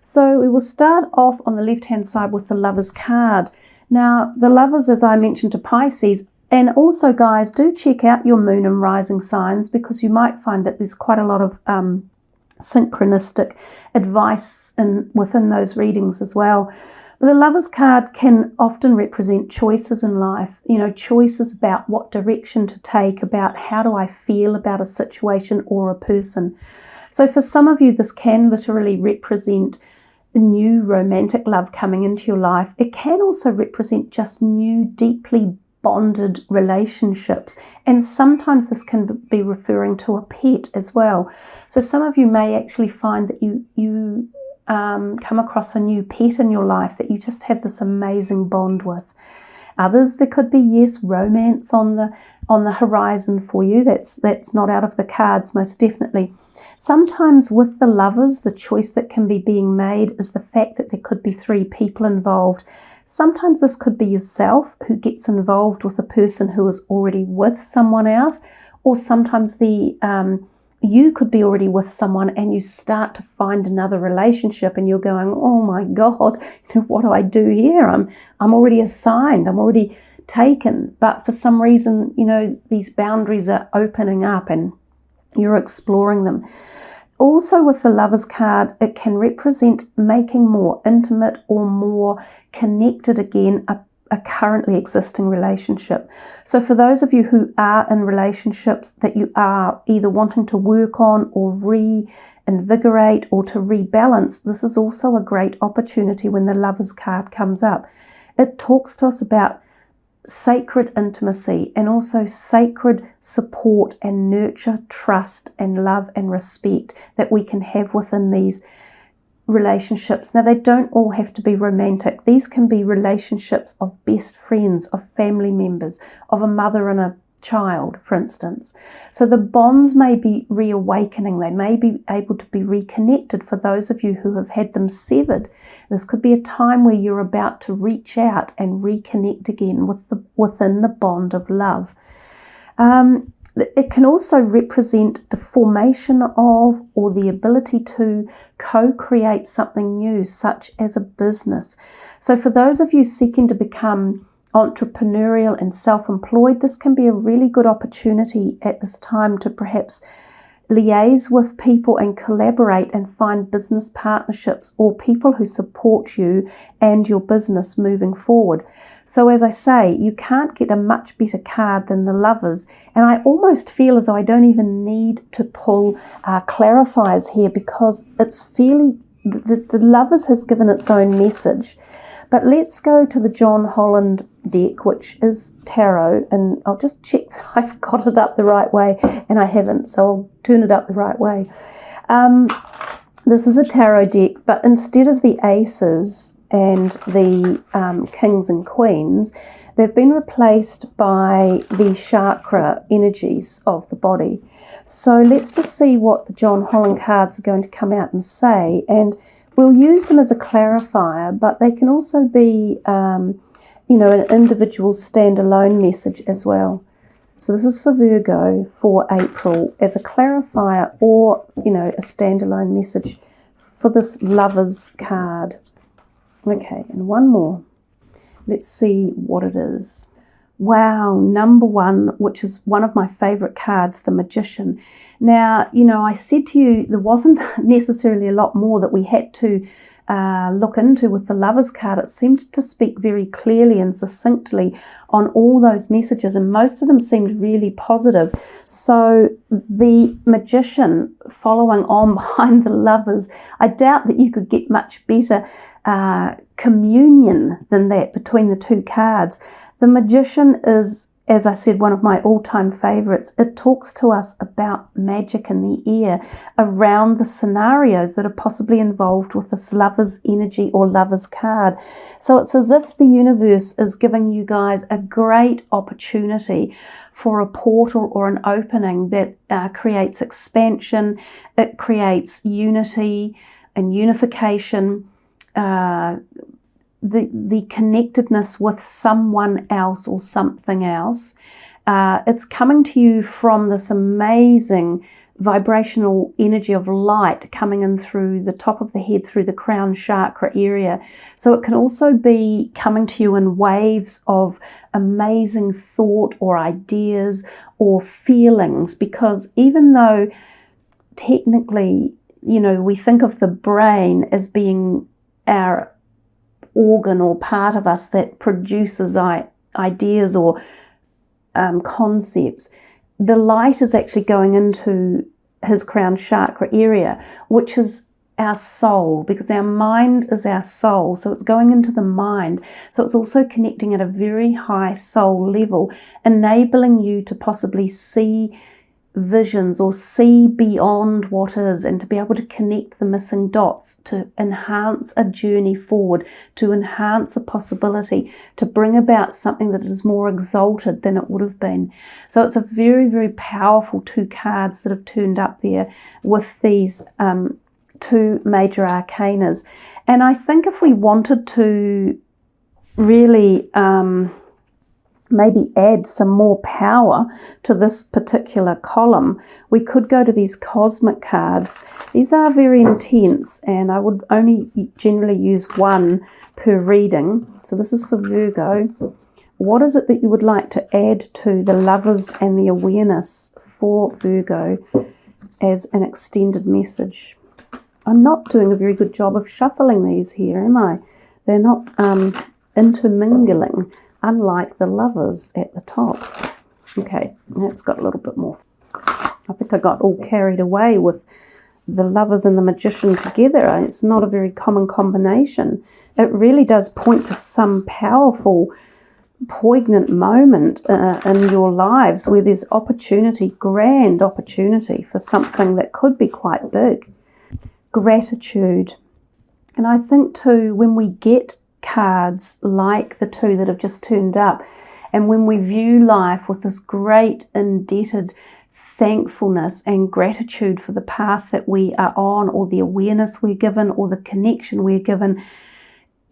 So we will start off on the left-hand side with the Lovers card. Now, the Lovers, as I mentioned to Pisces, and also, guys, do check out your moon and rising signs, because you might find that there's quite a lot of synchronistic advice within those readings as well. But the Lovers card can often represent choices in life, choices about what direction to take, about how do I feel about a situation or a person. So for some of you, this can literally represent new romantic love coming into your life. It can also represent just new, deeply bonded relationships. And sometimes this can be referring to a pet as well. So some of you may actually find that you come across a new pet in your life that you just have this amazing bond with. Others, there could be, yes, romance on the horizon for you. That's not out of the cards, most definitely. Sometimes with the Lovers, the choice that can be being made is the fact that there could be 3 people involved. Sometimes this could be yourself who gets involved with a person who is already with someone else, or sometimes you could be already with someone and you start to find another relationship and you're going, oh my God, what do I do here? I'm already assigned, I'm already taken. But for some reason, these boundaries are opening up and you're exploring them. Also with the Lovers card, it can represent making more intimate or more connected again a currently existing relationship. So for those of you who are in relationships that you are either wanting to work on or reinvigorate or to rebalance, this is also a great opportunity when the Lovers card comes up. It talks to us about sacred intimacy and also sacred support and nurture, trust and love and respect that we can have within these relationships. Now, they don't all have to be romantic. These can be relationships of best friends, of family members, of a mother and a child, for instance. So the bonds may be reawakening. They may be able to be reconnected for those of you who have had them severed. This could be a time where you're about to reach out and reconnect again within the bond of love. It can also represent the formation of or the ability to co-create something new, such as a business. So for those of you seeking to become entrepreneurial and self-employed, this can be a really good opportunity at this time to perhaps liaise with people and collaborate and find business partnerships or people who support you and your business moving forward. So as I say, you can't get a much better card than the Lovers, and I almost feel as though I don't even need to pull clarifiers here, because it's fairly, the Lovers has given its own message. But let's go to the John Holland deck, which is tarot, and I'll just check that I've got it up the right way, and I haven't, so I'll turn it up the right way. This is a tarot deck, but instead of the aces and the kings and queens, they've been replaced by the chakra energies of the body. So let's just see what the John Holland cards are going to come out and say, and we'll use them as a clarifier, but they can also be, an individual standalone message as well. So this is for Virgo for April as a clarifier or, a standalone message for this Lovers card. Okay, and one more. Let's see what it is. Wow, number 1, which is one of my favorite cards, the Magician. Now, I said to you there wasn't necessarily a lot more that we had to look into with the Lovers card. It seemed to speak very clearly and succinctly on all those messages, and most of them seemed really positive. So the Magician following on behind the Lovers, I doubt that you could get much better communion than that between the two cards. The Magician is, as I said, one of my all-time favorites. It talks to us about magic in the air around the scenarios that are possibly involved with this Lovers energy or Lovers card. So it's as if the universe is giving you guys a great opportunity for a portal or an opening that creates expansion, it creates unity and unification, the connectedness with someone else or something else. It's coming to you from this amazing vibrational energy of light coming in through the top of the head, through the crown chakra area. So it can also be coming to you in waves of amazing thought or ideas or feelings, because even though technically, we think of the brain as being our organ or part of us that produces ideas or concepts, the light is actually going into his crown chakra area, which is our soul, because our mind is our soul. So it's going into the mind. So it's also connecting at a very high soul level, enabling you to possibly see visions or see beyond what is, and to be able to connect the missing dots, to enhance a journey forward, to enhance a possibility, to bring about something that is more exalted than it would have been. So it's a very, very powerful 2 cards that have turned up there with these 2 major arcanas. And I think if we wanted to really maybe add some more power to this particular column, we could go to these cosmic cards. These are very intense, and I would only generally use 1 per reading. So this is for Virgo. What is it that you would like to add to the lovers and the awareness for Virgo as an extended message? I'm not doing a very good job of shuffling these here, am I? They're not intermingling, unlike the lovers at the top. Okay, that's got a little bit more. I think I got all carried away with the lovers and the magician together. It's not a very common combination. It really does point to some powerful, poignant moment in your lives where there's opportunity, grand opportunity for something that could be quite big. Gratitude. And I think too, when we get cards like the 2 that have just turned up, and when we view life with this great indebted thankfulness and gratitude for the path that we are on, or the awareness we're given, or the connection we're given,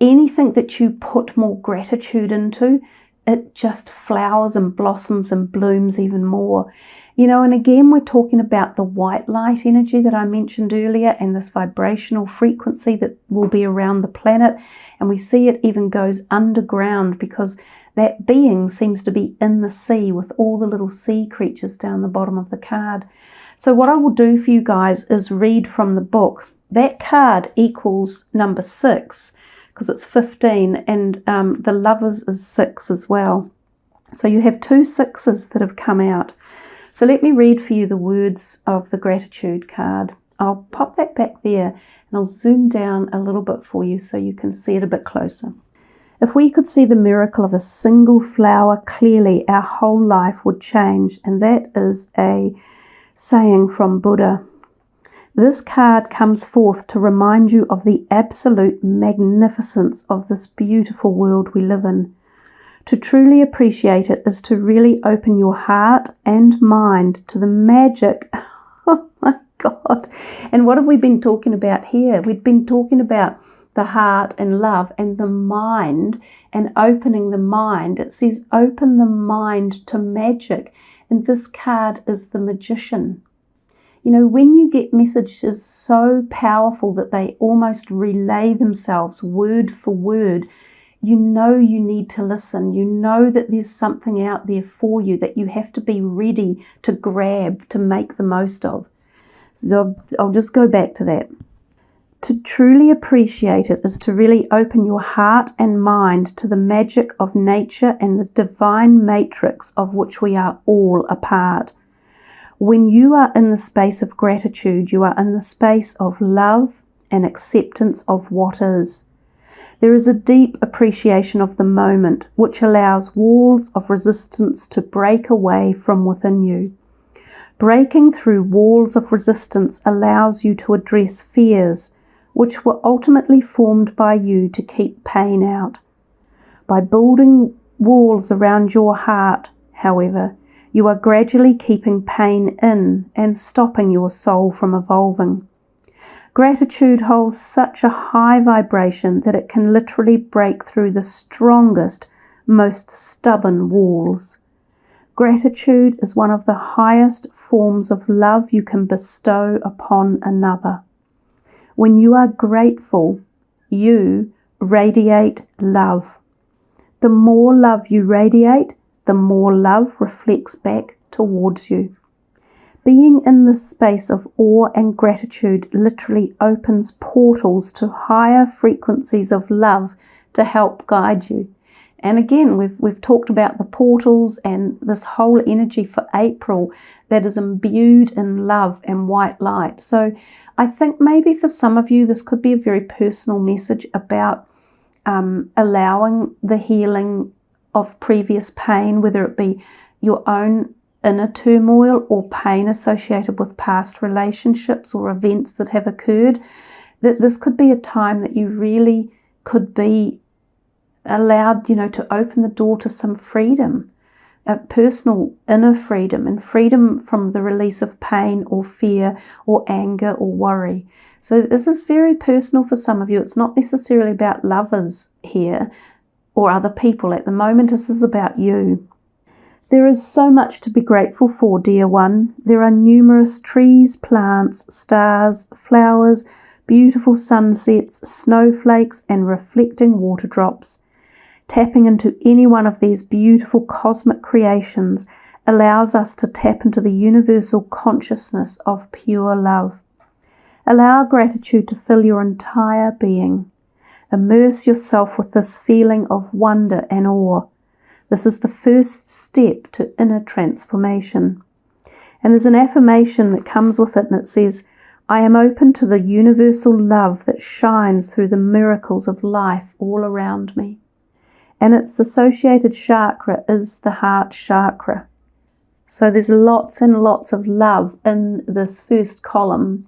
anything that you put more gratitude into, it just flowers and blossoms and blooms even more. And again, we're talking about the white light energy that I mentioned earlier, and this vibrational frequency that will be around the planet. And we see it even goes underground, because that being seems to be in the sea with all the little sea creatures down the bottom of the card. So what I will do for you guys is read from the book. That card equals number 6, because it's 15, and the lovers is 6 as well. So you have 2 6s that have come out. So let me read for you the words of the gratitude card. I'll pop that back there, and I'll zoom down a little bit for you so you can see it a bit closer. If we could see the miracle of a single flower clearly, our whole life would change. And that is a saying from Buddha. This card comes forth to remind you of the absolute magnificence of this beautiful world we live in. To truly appreciate it is to really open your heart and mind to the magic. Oh my God. And what have we been talking about here? We've been talking about the heart and love, and the mind, and opening the mind. It says open the mind to magic. And this card is the magician. When you get messages so powerful that they almost relay themselves word for word, you need to listen. You know that there's something out there for you that you have to be ready to grab, to make the most of. So I'll just go back to that. To truly appreciate it is to really open your heart and mind to the magic of nature and the divine matrix of which we are all a part. When you are in the space of gratitude, you are in the space of love and acceptance of what is. There is a deep appreciation of the moment, which allows walls of resistance to break away from within you. Breaking through walls of resistance allows you to address fears, which were ultimately formed by you to keep pain out. By building walls around your heart, however, you are gradually keeping pain in and stopping your soul from evolving. Gratitude holds such a high vibration that it can literally break through the strongest, most stubborn walls. Gratitude is one of the highest forms of love you can bestow upon another. When you are grateful, you radiate love. The more love you radiate, the more love reflects back towards you. Being in this space of awe and gratitude literally opens portals to higher frequencies of love to help guide you. And again, we've talked about the portals and this whole energy for April that is imbued in love and white light. So I think maybe for some of you, this could be a very personal message about allowing the healing of previous pain, whether it be your own inner turmoil or pain associated with past relationships or events that have occurred. That this could be a time that you really could be allowed, to open the door to some freedom, a personal inner freedom, and freedom from the release of pain or fear or anger or worry. So this is very personal for some of you. It's not necessarily about lovers here or other people. At the moment, this is about you. There is so much to be grateful for, dear one. There are numerous trees, plants, stars, flowers, beautiful sunsets, snowflakes, and reflecting water drops. Tapping into any one of these beautiful cosmic creations allows us to tap into the universal consciousness of pure love. Allow gratitude to fill your entire being. Immerse yourself with this feeling of wonder and awe. This is the first step to inner transformation. And there's an affirmation that comes with it, and it says, I am open to the universal love that shines through the miracles of life all around me. And its associated chakra is the heart chakra. So there's lots and lots of love in this first column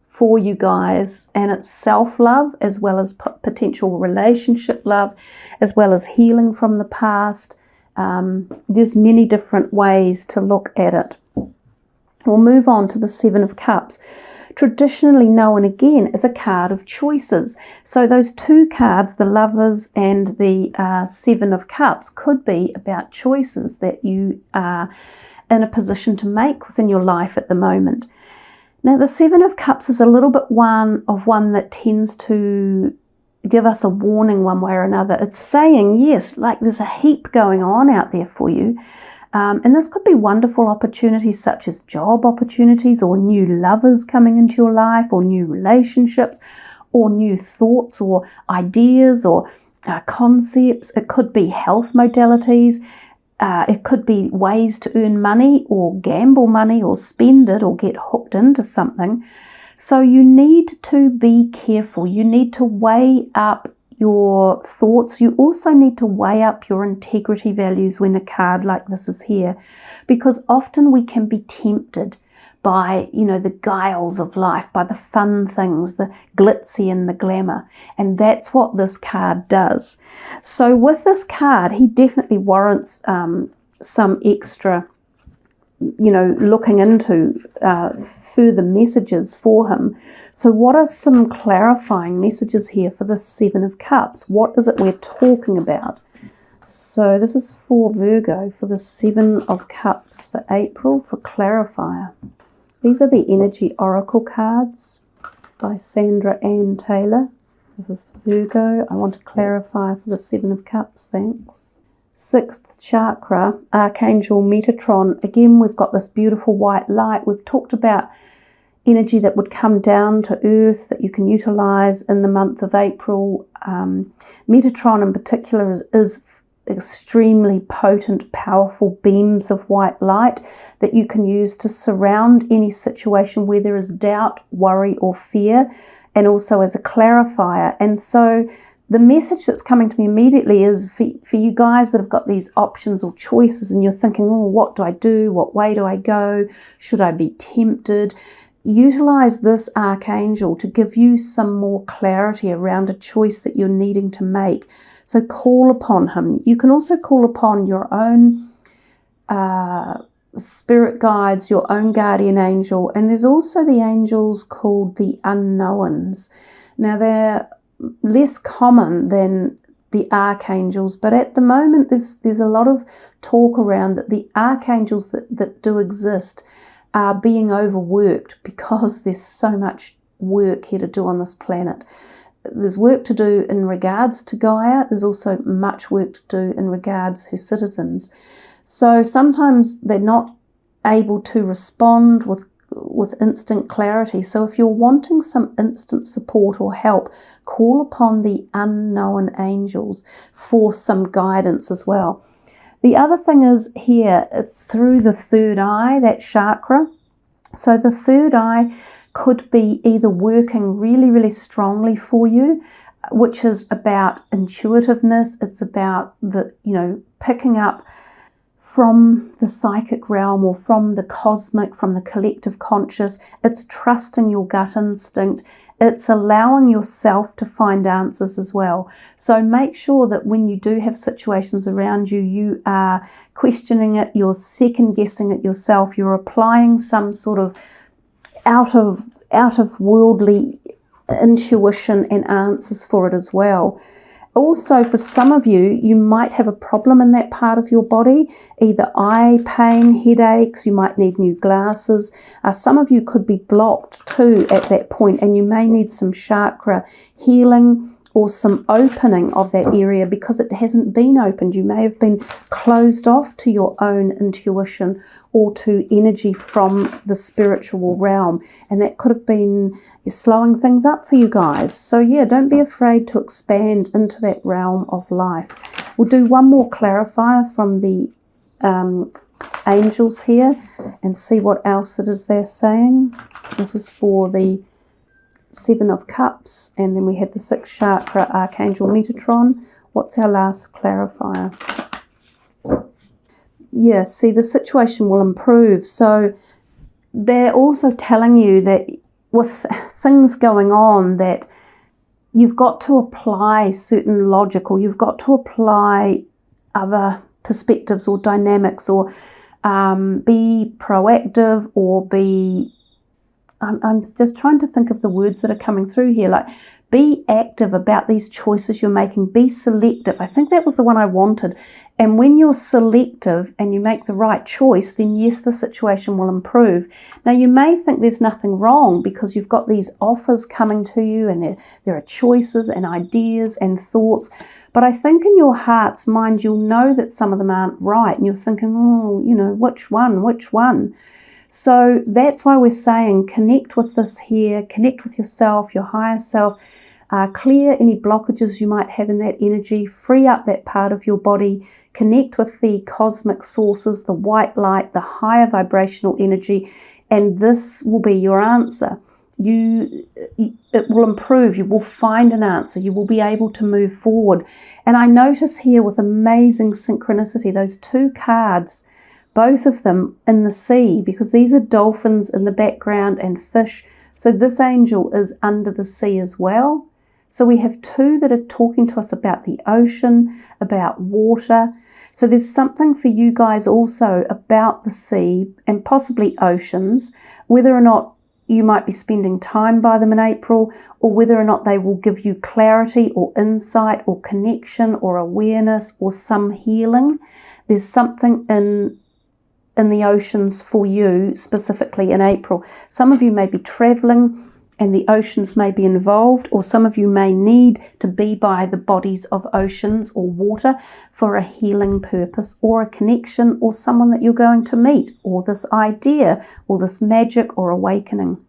for you guys, and it's self-love as well as potential relationship love, as well as healing from the past. There's many different ways to look at it. We'll move on to the Seven of Cups, traditionally known again as a card of choices. So those two cards, the Lovers and the Seven of Cups, could be about choices that you are in a position to make within your life at the moment. Now the Seven of Cups is a little bit one that tends to give us a warning one way or another. It's saying, yes, like there's a heap going on out there for you. And this could be wonderful opportunities such as job opportunities or new lovers coming into your life or new relationships or new thoughts or ideas or concepts. It could be health modalities. It could be ways to earn money or gamble money or spend it or get hooked into something. So you need to be careful. You need to weigh up your thoughts. You also need to weigh up your integrity values when a card like this is here, because often we can be tempted by, the guiles of life, by the fun things, the glitzy and the glamour. And that's what this card does. So with this card, he definitely warrants some extra, looking into further messages for him. So what are some clarifying messages here for the Seven of Cups? What is it we're talking about? So this is for Virgo, for the Seven of Cups for April, for clarifier. These are the Energy Oracle cards by Sandra Ann Taylor. This is Virgo. I want to clarify for the Seven of Cups, thanks. Sixth chakra, Archangel Metatron. Again, we've got this beautiful white light. We've talked about energy that would come down to earth that you can utilize in the month of April. Metatron in particular is extremely potent, powerful beams of white light that you can use to surround any situation where there is doubt, worry or fear, and also as a clarifier. And so the message that's coming to me immediately is for you guys that have got these options or choices and you're thinking, oh, what do I do? What way do I go? Should I be tempted? Utilize this archangel to give you some more clarity around a choice that you're needing to make. So call upon him. You can also call upon your own spirit guides, your own guardian angel, and there's also the angels called the unknowns. Now they're less common than the archangels, but at the moment there's a lot of talk around that the archangels that do exist are being overworked because there's so much work here to do on this planet. There's work to do in regards to Gaia. There's also much work to do in regards to her citizens. So sometimes they're not able to respond with instant clarity. So if you're wanting some instant support or help, call upon the unknown angels for some guidance as well. The other thing is here, it's through the third eye, that chakra. So the third eye could be either working really, really strongly for you, which is about intuitiveness. It's about picking up from the psychic realm or from the cosmic, from the collective conscious. It's trusting your gut instinct. It's allowing yourself to find answers as well. So make sure that when you do have situations around you, you are questioning it, you're second guessing it yourself, you're applying some sort of out of worldly intuition and answers for it as well. Also, for some of you, you might have a problem in that part of your body, either eye pain, headaches, you might need new glasses. Some of you could be blocked too at that point, and you may need some chakra healing or some opening of that area because it hasn't been opened. You may have been closed off to your own intuition or to energy from the spiritual realm, and that could have been slowing things up for you guys. So yeah, don't be afraid to expand into that realm of life. We'll do one more clarifier from the angels here and see what else it is they're saying. This is for the Seven of Cups, and then we had the sixth chakra, Archangel Metatron. What's our last clarifier? Yeah, see, the situation will improve. So they're also telling you that with things going on, that you've got to apply certain logic, or you've got to apply other perspectives or dynamics, or be proactive, or be... I'm just trying to think of the words that are coming through here, like be active about these choices you're making, be selective. I think that was the one I wanted. And when you're selective and you make the right choice, then yes, the situation will improve. Now, you may think there's nothing wrong because you've got these offers coming to you, and there are choices and ideas and thoughts. But I think in your heart's mind, you'll know that some of them aren't right, and you're thinking, oh, which one? So that's why we're saying connect with this here, connect with yourself, your higher self, clear any blockages you might have in that energy, free up that part of your body, connect with the cosmic sources, the white light, the higher vibrational energy, and this will be your answer. It will improve, you will find an answer, you will be able to move forward. And I notice here with amazing synchronicity, those two cards, both of them in the sea, because these are dolphins in the background and fish. So this angel is under the sea as well. So we have two that are talking to us about the ocean, about water. So there's something for you guys also about the sea and possibly oceans, whether or not you might be spending time by them in April, or whether or not they will give you clarity or insight or connection or awareness or some healing. There's something in the oceans for you specifically in April. Some of you may be traveling and the oceans may be involved, or some of you may need to be by the bodies of oceans or water for a healing purpose or a connection, or someone that you're going to meet, or this idea or this magic or awakening.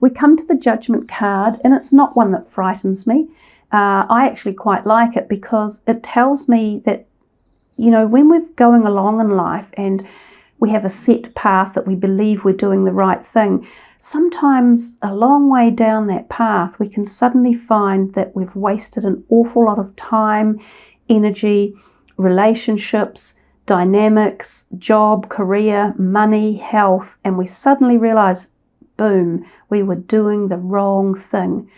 We come to the Judgment card, and it's not one that frightens me. I actually quite like it because it tells me that, when we're going along in life and we have a set path that we believe we're doing the right thing, sometimes a long way down that path, we can suddenly find that we've wasted an awful lot of time, energy, relationships, dynamics, job, career, money, health, and we suddenly realize, boom, we were doing the wrong thing.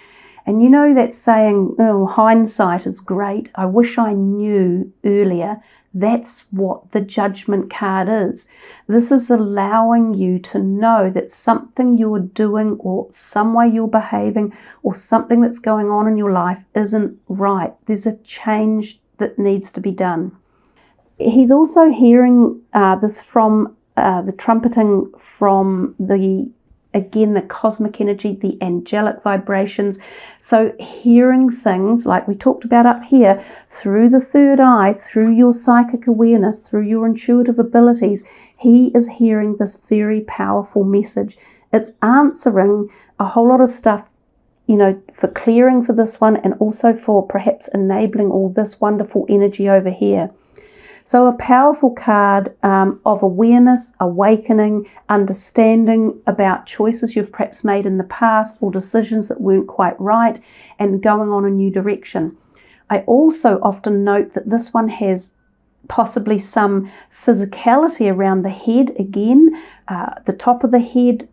And you know that saying, oh, hindsight is great, I wish I knew earlier. That's what the Judgment card is. This is allowing you to know that something you're doing or some way you're behaving or something that's going on in your life isn't right. There's a change that needs to be done. He's also hearing this from the trumpeting from the cosmic energy, the angelic vibrations. So hearing things like we talked about up here through the third eye, through your psychic awareness, through your intuitive abilities, he is hearing this very powerful message. It's answering a whole lot of stuff, for clearing for this one and also for perhaps enabling all this wonderful energy over here. So a powerful card of awareness, awakening, understanding about choices you've perhaps made in the past or decisions that weren't quite right and going on a new direction. I also often note that this one has possibly some physicality around the head again, the top of the head,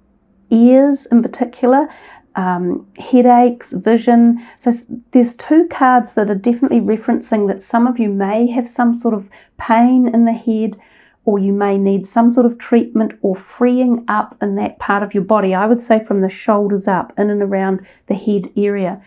ears in particular, headaches, vision. So there's two cards that are definitely referencing that some of you may have some sort of pain in the head, or you may need some sort of treatment or freeing up in that part of your body. I would say from the shoulders up, in and around the head area.